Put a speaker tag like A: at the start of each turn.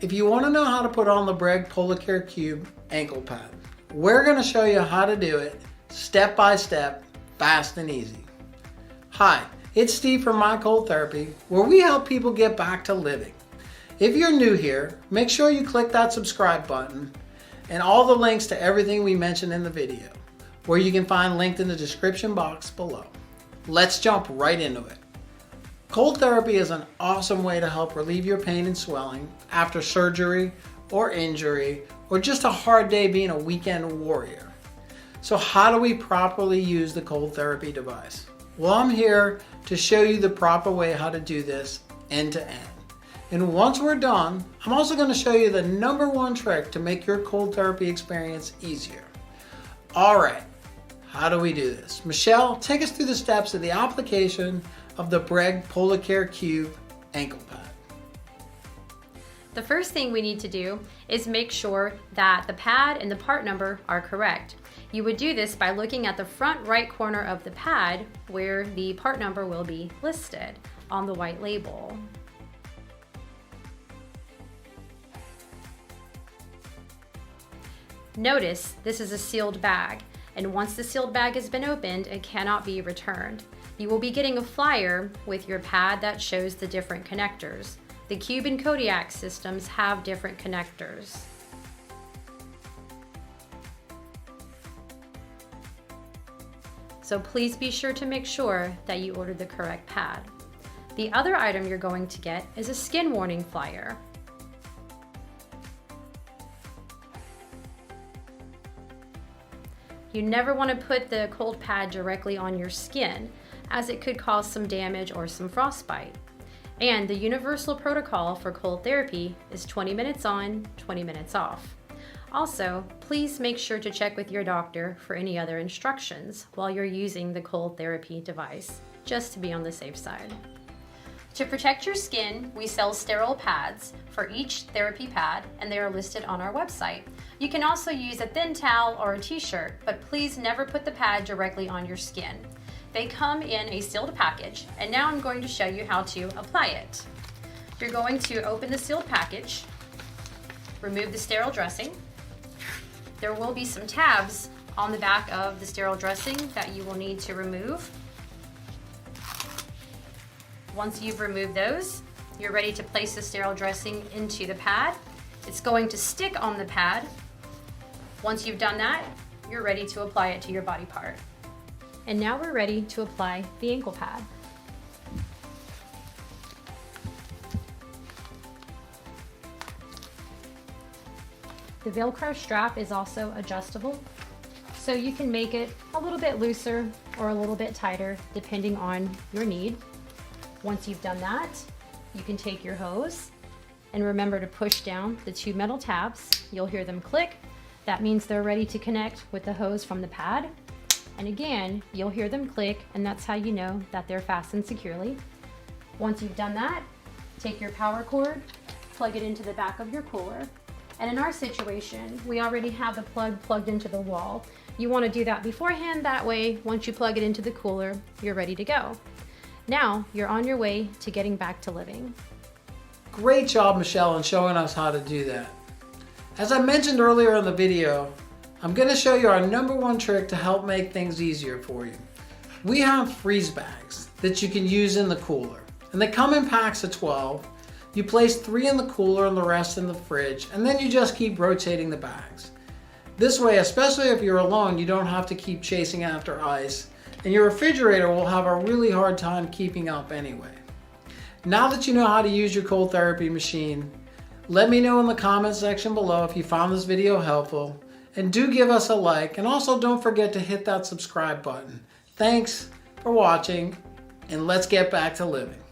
A: if you want to know how to put on the Breg PolaCare Cube ankle pad, we're going to show you how to do it step by step, fast and easy. Hi, it's Steve from My Cold Therapy, where we help people get back to living. If you're new here, make sure you click that subscribe button and all the links to everything we mentioned in the video, where you can find linked in the description box below. Let's jump right into it. Cold therapy is an awesome way to help relieve your pain and swelling after surgery or injury or just a hard day being a weekend warrior. So how do we properly use the cold therapy device? Well, I'm here to show you the proper way how to do this end to end. And once we're done, I'm also going to show you the #1 trick to make your cold therapy experience easier. All right, how do we do this? Michelle, take us through the steps of the application of the Breg PolaCare Cube ankle pad.
B: The first thing we need to do is make sure that the pad and the part number are correct. You would do this by looking at the front right corner of the pad where the part number will be listed on the white label. Notice this is a sealed bag, and once the sealed bag has been opened, it cannot be returned. You will be getting a flyer with your pad that shows the different connectors. The Cube and Kodiak systems have different connectors. So please be sure to make sure that you order the correct pad. The other item you're going to get is a skin warning flyer. You never want to put the cold pad directly on your skin, as it could cause some damage or some frostbite. And the universal protocol for cold therapy is 20 minutes on, 20 minutes off. Also, please make sure to check with your doctor for any other instructions while you're using the cold therapy device, just to be on the safe side. To protect your skin, we sell sterile pads for each therapy pad, and they are listed on our website. You can also use a thin towel or a t-shirt, but please never put the pad directly on your skin. They come in a sealed package, and now I'm going to show you how to apply it. You're going to open the sealed package, remove the sterile dressing. There will be some tabs on the back of the sterile dressing that you will need to remove. Once you've removed those, you're ready to place the sterile dressing into the pad. It's going to stick on the pad. Once you've done that, you're ready to apply it to your body part. And now we're ready to apply the ankle pad. The Velcro strap is also adjustable, so you can make it a little bit looser or a little bit tighter depending on your need. Once you've done that, you can take your hose and remember to push down the 2 metal tabs. You'll hear them click. That means they're ready to connect with the hose from the pad. And again, you'll hear them click, and that's how you know that they're fastened securely. Once you've done that, take your power cord, plug it into the back of your cooler. And in our situation, we already have the plug plugged into the wall. You want to do that beforehand, that way, once you plug it into the cooler, you're ready to go. Now, you're on your way to getting back to living.
A: Great job, Michelle, in showing us how to do that. As I mentioned earlier in the video, I'm going to show you our #1 trick to help make things easier for you. We have freeze bags that you can use in the cooler, and they come in packs of 12. You place 3 in the cooler and the rest in the fridge, and then you just keep rotating the bags. This way, especially if you're alone, you don't have to keep chasing after ice, and your refrigerator will have a really hard time keeping up anyway. Now that you know how to use your cold therapy machine, let me know in the comment section below if you found this video helpful, and do give us a like, and also don't forget to hit that subscribe button. Thanks for watching, and let's get back to living.